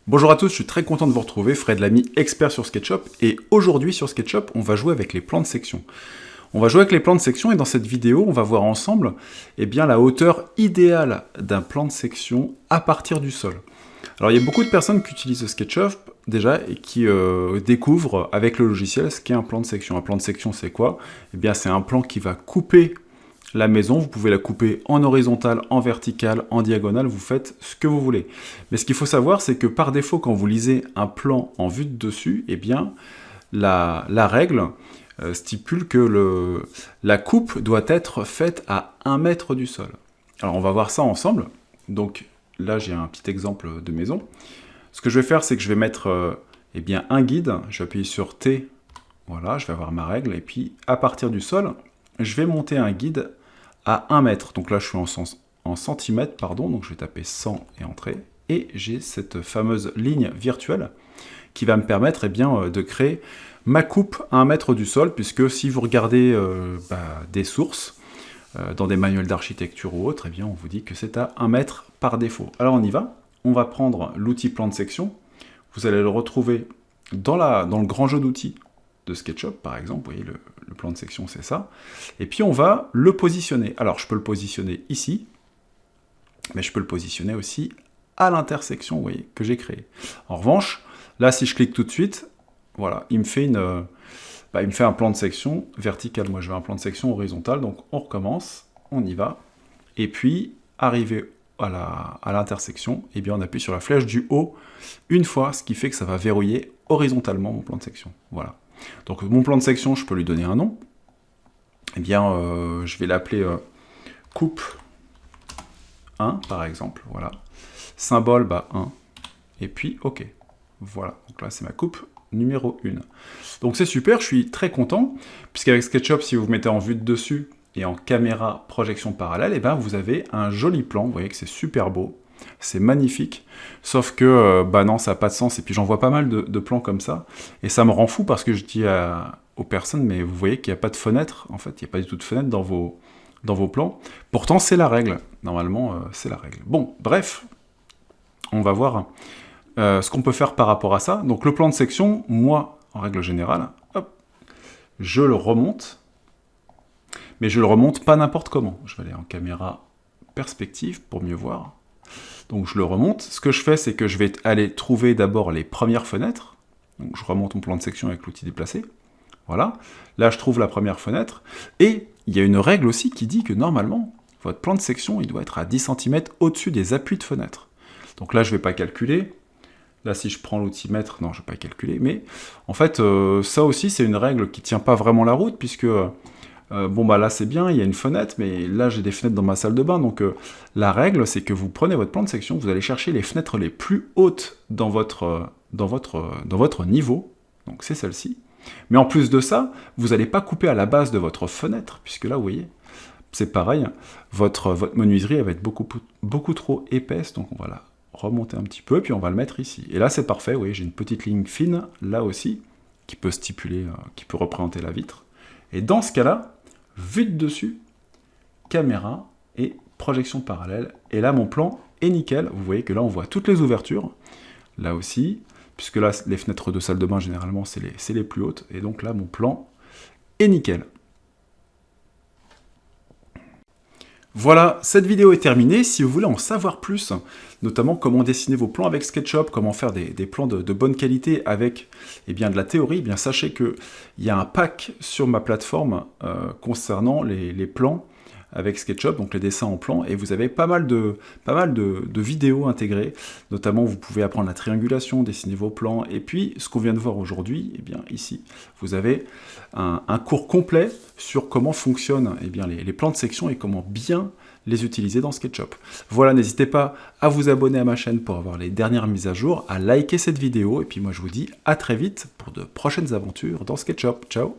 Bonjour à tous, je suis très content de vous retrouver, Fred l'ami expert sur SketchUp, et aujourd'hui sur SketchUp, on va jouer avec les plans de section. On va jouer avec les plans de section et dans cette vidéo, on va voir ensemble la hauteur idéale d'un plan de section à partir du sol. Alors il y a beaucoup de personnes qui utilisent SketchUp déjà et qui découvrent avec le logiciel ce qu'est un plan de section. Un plan de section c'est quoi? C'est un plan qui va couper la maison, vous pouvez la couper en horizontal, en vertical, en diagonale, vous faites ce que vous voulez. Mais ce qu'il faut savoir, c'est que par défaut, quand vous lisez un plan en vue de dessus, la règle stipule que la coupe doit être faite à 1 mètre du sol. Alors on va voir ça ensemble. Donc là, j'ai un petit exemple de maison. Ce que je vais faire, c'est que je vais mettre un guide. Je vais appuyer sur T. Voilà, je vais avoir ma règle. Et puis, à partir du sol, je vais monter un guide à 1 mètre. Donc là, je suis en centimètres, pardon. Donc je vais taper 100 et entrer. Et j'ai cette fameuse ligne virtuelle qui va me permettre de créer ma coupe à 1 mètre du sol, puisque si vous regardez des sources, dans des manuels d'architecture ou autres, on vous dit que c'est à 1 mètre par défaut. Alors on y va. On va prendre l'outil plan de section. Vous allez le retrouver dans le grand jeu d'outils de SketchUp, par exemple. Vous voyez, le plan de section, c'est ça. Et puis, on va le positionner. Alors, je peux le positionner ici, mais je peux le positionner aussi à l'intersection, vous voyez, que j'ai créée. En revanche, là, si je clique tout de suite, voilà, il me fait un plan de section vertical. Moi, je veux un plan de section horizontal. Donc, on recommence, on y va. Et puis, arrivé à l'intersection, on appuie sur la flèche du haut une fois, ce qui fait que ça va verrouiller horizontalement mon plan de section. Voilà. Donc mon plan de section, je peux lui donner un nom. Je vais l'appeler coupe 1, par exemple. Voilà. Symbole, 1. Et puis, OK. Voilà. Donc là, c'est ma coupe numéro 1. Donc c'est super, je suis très content, puisqu'avec SketchUp, si vous vous mettez en vue de dessus, et en caméra projection parallèle, vous avez un joli plan. Vous voyez que c'est super beau, c'est magnifique. Sauf que, non, ça n'a pas de sens. Et puis j'en vois pas mal de plans comme ça. Et ça me rend fou parce que je dis aux personnes, mais vous voyez qu'il n'y a pas de fenêtre. En fait, il n'y a pas du tout de fenêtre dans vos plans. Pourtant, c'est la règle. Normalement, c'est la règle. Bon, bref, on va voir ce qu'on peut faire par rapport à ça. Donc le plan de section, moi, en règle générale, hop, je le remonte. Mais je le remonte pas n'importe comment. Je vais aller en caméra perspective pour mieux voir. Donc je le remonte. Ce que je fais, c'est que je vais aller trouver d'abord les premières fenêtres. Donc je remonte mon plan de section avec l'outil déplacé. Voilà. Là, je trouve la première fenêtre. Et il y a une règle aussi qui dit que normalement, votre plan de section, il doit être à 10 cm au-dessus des appuis de fenêtre. Donc là, je ne vais pas calculer. Là, si je prends l'outil mètre, non, je ne vais pas calculer. Mais en fait, ça aussi, c'est une règle qui ne tient pas vraiment la route, puisque... là c'est bien, il y a une fenêtre, mais là j'ai des fenêtres dans ma salle de bain, donc la règle c'est que vous prenez votre plan de section, vous allez chercher les fenêtres les plus hautes dans votre niveau, donc c'est celle-ci. Mais en plus de ça, vous n'allez pas couper à la base de votre fenêtre, puisque là vous voyez, c'est pareil, votre menuiserie elle va être beaucoup trop épaisse, donc on va la remonter un petit peu, puis on va le mettre ici. Et là c'est parfait, vous voyez, j'ai une petite ligne fine, là aussi, qui peut stipuler, qui peut représenter la vitre. Et dans ce cas-là, vue de dessus, caméra et projection parallèle. Et là, mon plan est nickel. Vous voyez que là, on voit toutes les ouvertures. Là aussi, puisque là, les fenêtres de salle de bain, généralement, c'est les plus hautes. Et donc là, mon plan est nickel. Voilà, cette vidéo est terminée. Si vous voulez en savoir plus, notamment comment dessiner vos plans avec SketchUp, comment faire des plans de bonne qualité avec de la théorie, sachez qu'il y a un pack sur ma plateforme concernant les plans avec SketchUp, donc les dessins en plan, et vous avez pas mal de vidéos intégrées. Notamment, vous pouvez apprendre la triangulation, dessiner vos plans, et puis ce qu'on vient de voir aujourd'hui, ici, vous avez un cours complet sur comment fonctionnent les plans de section et comment bien les utiliser dans SketchUp. Voilà, n'hésitez pas à vous abonner à ma chaîne pour avoir les dernières mises à jour, à liker cette vidéo, et puis moi je vous dis à très vite pour de prochaines aventures dans SketchUp. Ciao!